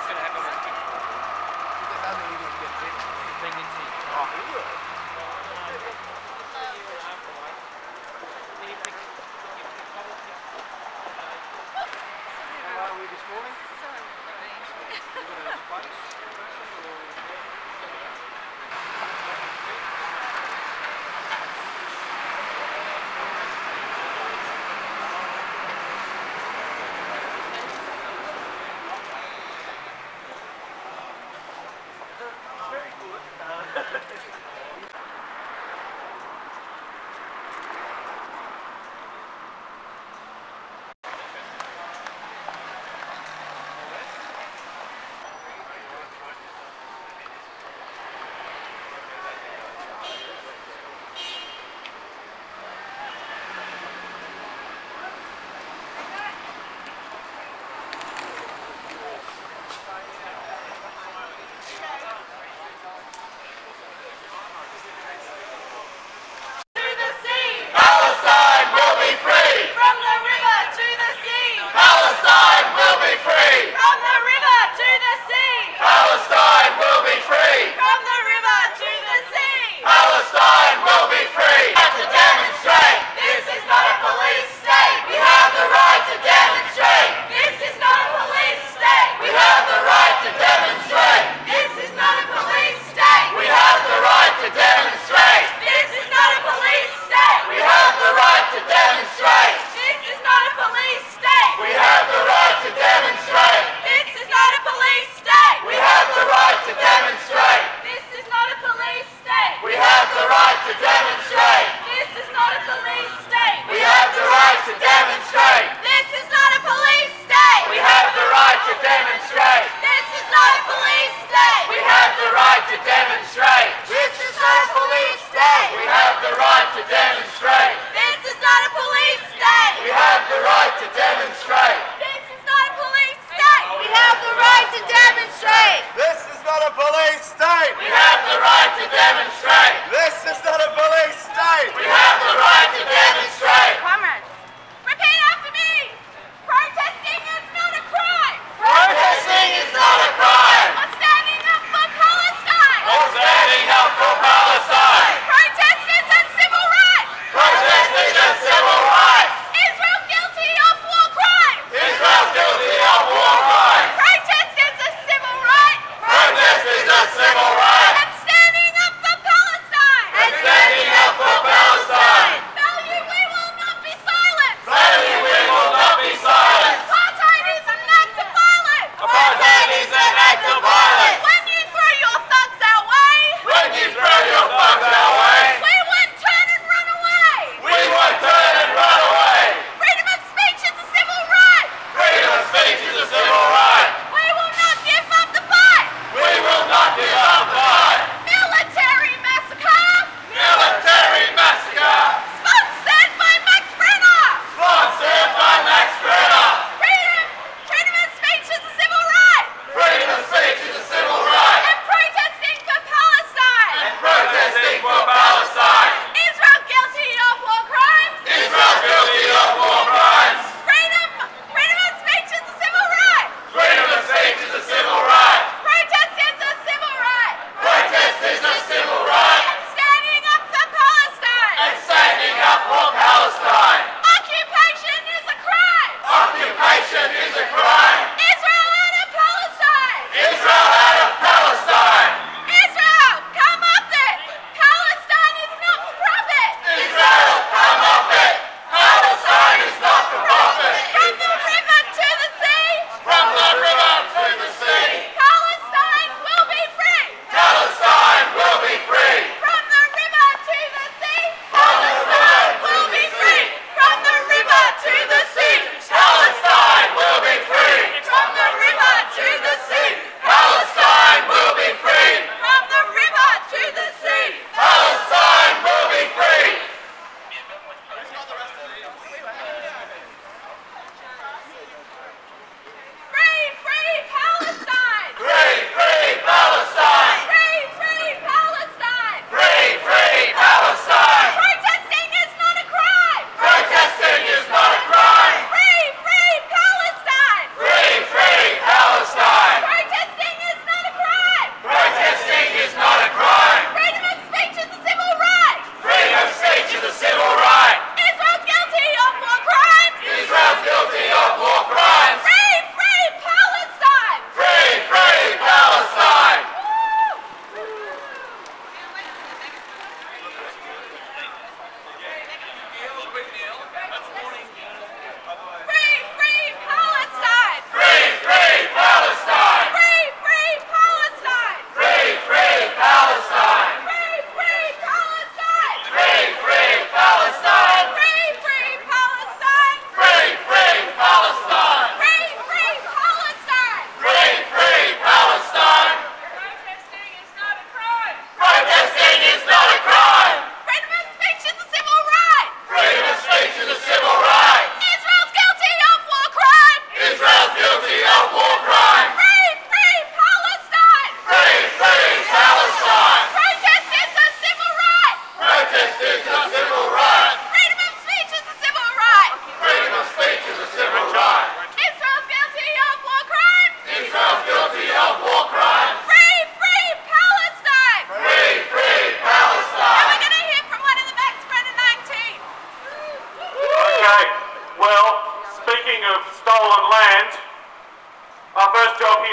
what's going to happen with TikTok. Because I know you're going to get rich. Oh, he will. How are we this morning? So strange. You got a spice person or? Very good.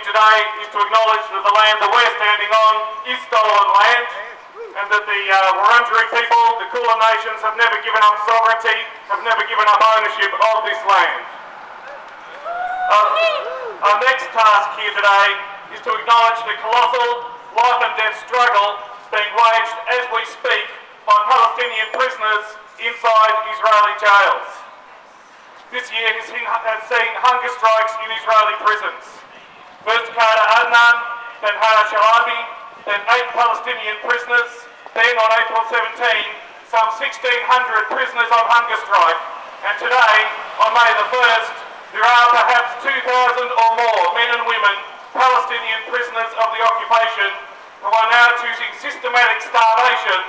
here today is to acknowledge that the land that we're standing on is stolen land, and that the Wurundjeri people, the Kulin nations, have never given up sovereignty, have never given up ownership of this land. Our next task here today is to acknowledge the colossal life and death struggle being waged as we speak by Palestinian prisoners inside Israeli jails. This year has seen hunger strikes in Israeli prisons. First Kader Adnan, then Hana Shalabi, then 8 Palestinian prisoners, then on April 17, some 1,600 prisoners on hunger strike, and today, on May the 1st, there are perhaps 2,000 or more men and women, Palestinian prisoners of the occupation, who are now choosing systematic starvation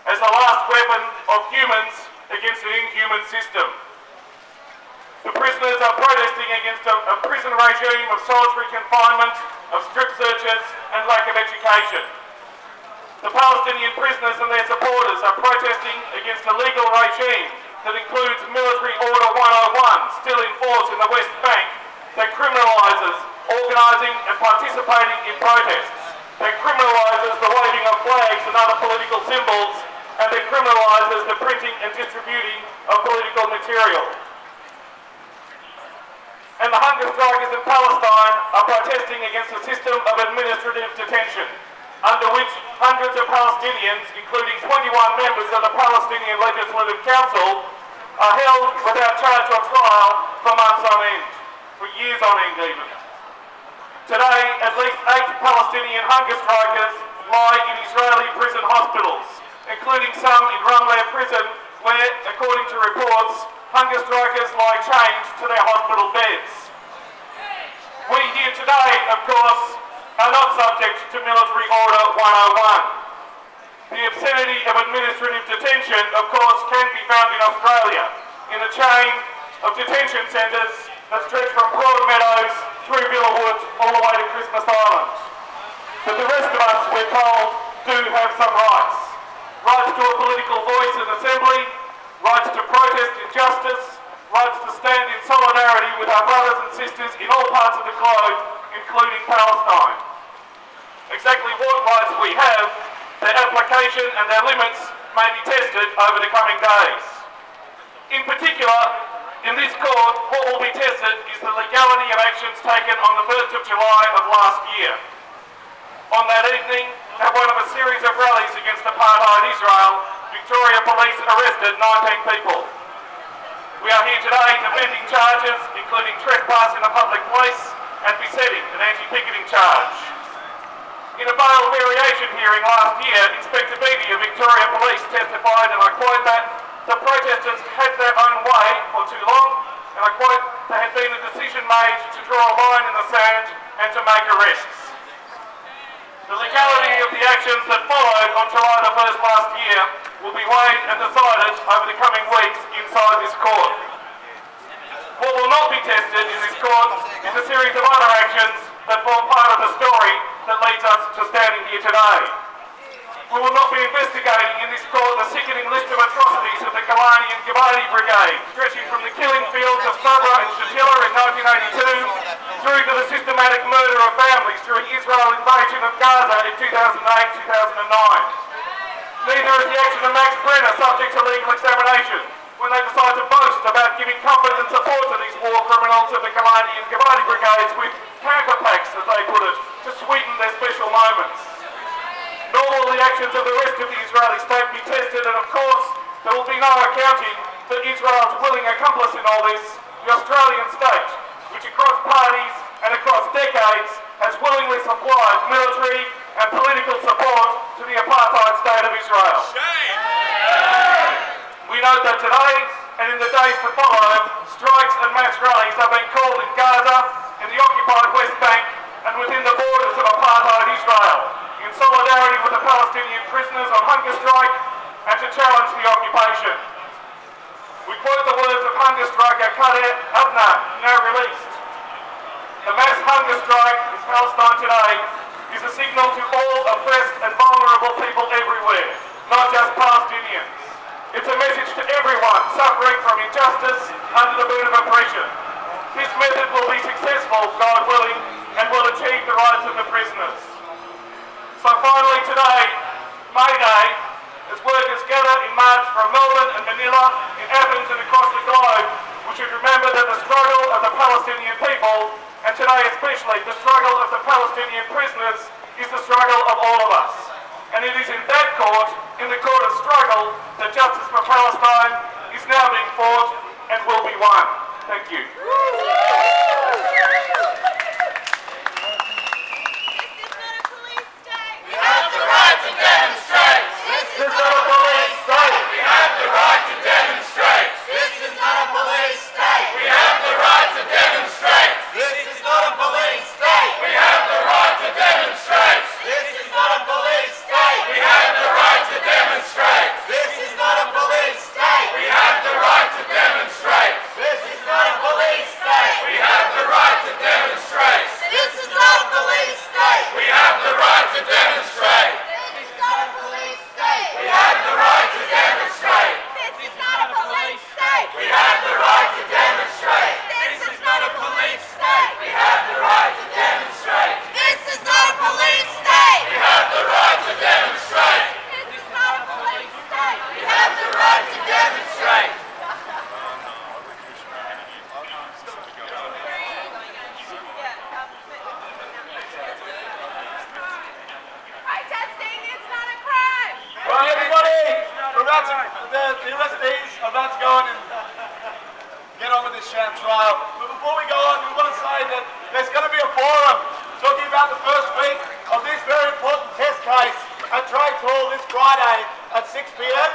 as the last weapon of humans against an inhuman system. The prisoners are protesting against a prison regime of solitary confinement, of strip searches and lack of education. The Palestinian prisoners and their supporters are protesting against a legal regime that includes Military Order 101, still in force in the West Bank, that criminalises organising and participating in protests, that criminalises the waving of flags and other political symbols, and that criminalises the printing and distributing of political material. And the hunger strikers in Palestine are protesting against a system of administrative detention, under which hundreds of Palestinians, including 21 members of the Palestinian Legislative Council, are held without charge or trial for months on end, for years on end even. Today, at least 8 Palestinian hunger strikers lie in Israeli prison hospitals, including some in Ramleh prison where, according to reports, hunger strikers lie chained to their hospital beds. We here today, of course, are not subject to Military Order 101. The obscenity of administrative detention, of course, can be found in Australia, in a chain of detention centres that stretch from Broadmeadows through Villawood all the way to Christmas Island. But the rest of us, we're told, do have some rights. Rights to a political voice in Assembly, rights to protest injustice, rights to stand in solidarity with our brothers and sisters in all parts of the globe, including Palestine. Exactly what rights we have, their application and their limits may be tested over the coming days. In particular, in this court, what will be tested is the legality of actions taken on the 1st of July of last year. On that evening, at one of a series of rallies against apartheid Israel, Victoria Police arrested 19 people. We are here today defending charges, including trespass in a public place and besetting an anti-picketing charge. In a bail variation hearing last year, Inspector Beattie of Victoria Police testified, and I quote, that the protesters had their own way for too long, and I quote, there had been a decision made to draw a line in the sand and to make arrests. The legality of the actions that followed on July the 1st last year will be weighed and decided over the coming weeks inside this court. What will not be tested in this court is a series of other actions that form part of the story that leads us to standing here today. We will not be investigating in this court the sickening list of atrocities of the Golani and Gabani Brigade, stretching from the killing fields of Sabra and Shatila in 1982 through to the systematic murder of families during Israel's invasion of Gaza in 2008-2009. Neither is the action of Max Brenner subject to legal examination when they decide to boast about giving comfort and support to these war criminals of the Golani and Gabani Brigades with camper packs, as they put it, to sweeten their special moments. Nor will the actions of the rest of the Israeli state be tested, and of course there will be no accounting for Israel's willing accomplice in all this, the Australian state, which across parties and across decades has willingly supplied military and political support to the apartheid state of Israel. We note that today, and in the days to follow, strikes and mass rallies are being called in Gaza, in the occupied West Bank, and within the borders of apartheid Israel, in solidarity with the Palestinian prisoners on hunger strike, and to challenge the occupation. We quote the words of hunger striker Kader Adnan, now released. The mass hunger strike in Palestine today is a signal to all oppressed and vulnerable people everywhere, not just Palestinians. It's a message to everyone suffering from injustice under the burden of oppression. This method will be successful, God willing, and will achieve the rights of the prisoners. So finally today, May Day, as workers gather in march from Melbourne and Manila, in Athens and across the globe, we should remember that the struggle of the Palestinian people, and today especially the struggle of the Palestinian prisoners, is the struggle of all of us. And it is in that court, in the court of struggle, that justice for Palestine is now being fought and will be won. Thank you. The arrestees are about to go on and get on with this sham trial. But before we go on, we want to say that there's going to be a forum talking about the first week of this very important test case at Trades Hall this Friday at 6 p.m.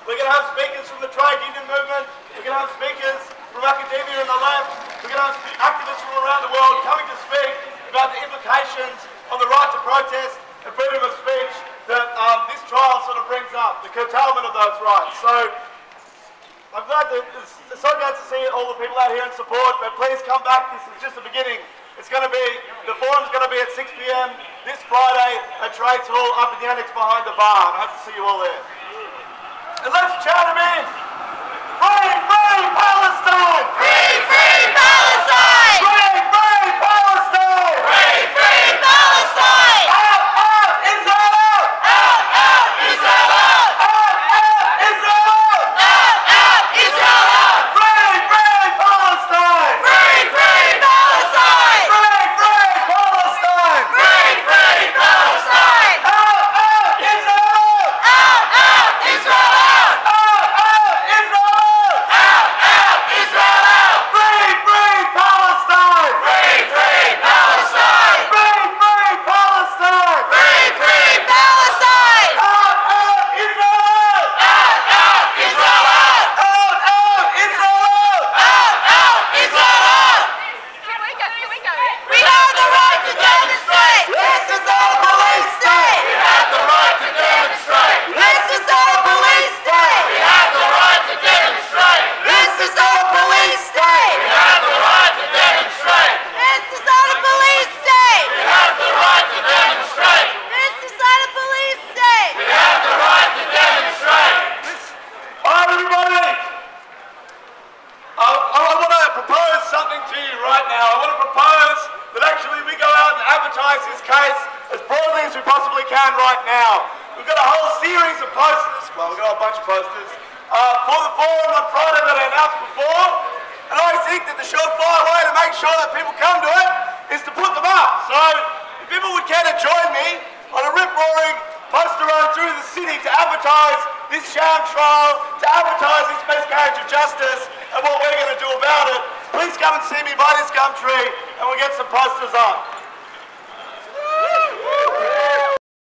We're going to have speakers from the trade union movement. We're going to have speakers from academia and the left. We're going to have activists from around the world coming to speak about the implications of the right to protest and freedom of speech that this trial sort of brings up, the curtailment of those rights. So I'm glad that it's so glad to see all the people out here in support, but please come back. This is just the beginning. It's going to be, the forum's going to be at 6 p.m. this Friday at Trades Hall up in the annex behind the bar. I hope to see you all there. And let's chant them in. Free, free Palestine! Free, free Palestine! Free, free Palestine! Free, free Palestine! Out, out, Israel out! Out, out, Israel out! Out, out, Israel out! Out, out, Israel out! Free, free Palestine! Free, free Palestine! Free, free Palestine! Free, free Palestine! Out, out, Israel out! Out, out, Israel out! Out, out, Israel out! Out, out, Israel out! Free, free Palestine! Free, free Palestine! Free, free Palestine! Free, free Palestine! Out, out, Israel out! Out, out, Israel out! Out, out, Israel out! Out, out, Israel out! Here we go, here we go. We have the right to demonstrate! This is not a police state! We have the right to demonstrate! This is not a police state! We have the right to demonstrate! This is not a police state! We have the right to demonstrate! This is not a police state! We have the right to demonstrate! This is not a police state! We have the right to demonstrate! Alright, everybody! I want to propose something to you right now. I want to propose that actually we go out and advertise this case as broadly as we possibly can right now. We've got a whole series of posters, well, we've got a bunch of posters, for the forum on Friday that I announced before, and I think that the surefire way to make sure that people come to it is to put them up. So, if people would care to join me on a rip-roaring poster run through the city to advertise this sham trial, to advertise this miscarriage of justice and what we're going to do about it, please come and see me by this gum tree and we'll get some posters up.